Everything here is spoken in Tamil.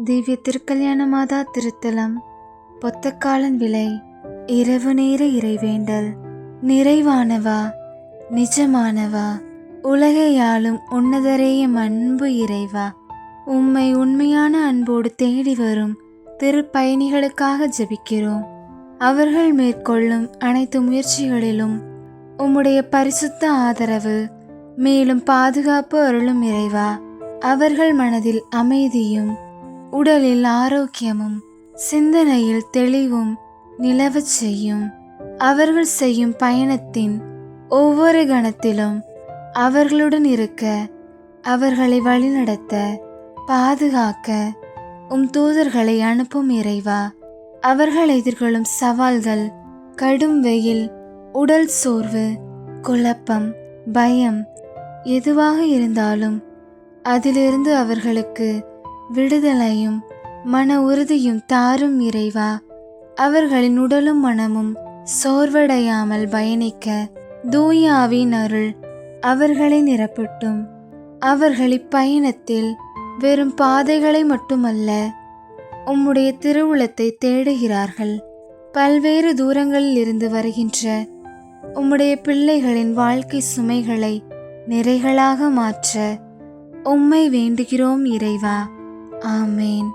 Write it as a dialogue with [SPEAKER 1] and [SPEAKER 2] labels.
[SPEAKER 1] திவ்ய திருக்கல்யாண மாதா திருத்தலம் பொத்தக்காலன் விலை. இரவு நேர இறைவேண்டல். நிறைவானவா, நிஜமானவா, உலகையாளும் உன்னதரேயம் அன்பு இறைவா, உம்மை உண்மையான அன்போடு தேடி வரும் திருப்பயணிகளுக்காக ஜெபிக்கிறோம். அவர்கள் மேற்கொள்ளும் அனைத்து முயற்சிகளிலும் உம்முடைய பரிசுத்த ஆதரவு மேலும் பாதுகாப்பு அருளும் இறைவா. அவர்கள் மனதில் அமைதியும் உடலில் ஆரோக்கியமும் சிந்தனையில் தெளிவும் நிலவச் செய்யும். அவர்கள் செய்யும் பயணத்தின் ஒவ்வொரு கணத்திலும் அவர்களுடன் இருக்க, அவர்களை வழிநடத்த, பாதுகாக்க உம் தூதர்களை அனுப்பும் இறைவா. அவர்கள் எதிர்கொள்ளும் சவால்கள், கடும் வெயில், உடல் சோர்வு, குழப்பம், பயம் எதுவாக இருந்தாலும் அதிலிருந்து அவர்களுக்கு விடுதலையும் மன உறுதியும் தாரும் இறைவா. அவர்களின் உடலும் மனமும் சோர்வடையாமல் பயணிக்க தூய ஆவியின் அருள் அவர்களை நிரப்பட்டும். அவர்கள் இப்பயணத்தில் வெறும் பாதைகளை மட்டுமல்ல, உம்முடைய திருவுளத்தை தேடுகிறார்கள். பல்வேறு தூரங்களில் இருந்து வருகின்ற உம்முடைய பிள்ளைகளின் வாழ்க்கை சுமைகளை நிறைகளாக மாற்ற உம்மை வேண்டுகிறோம் இறைவா. ஆமேன்.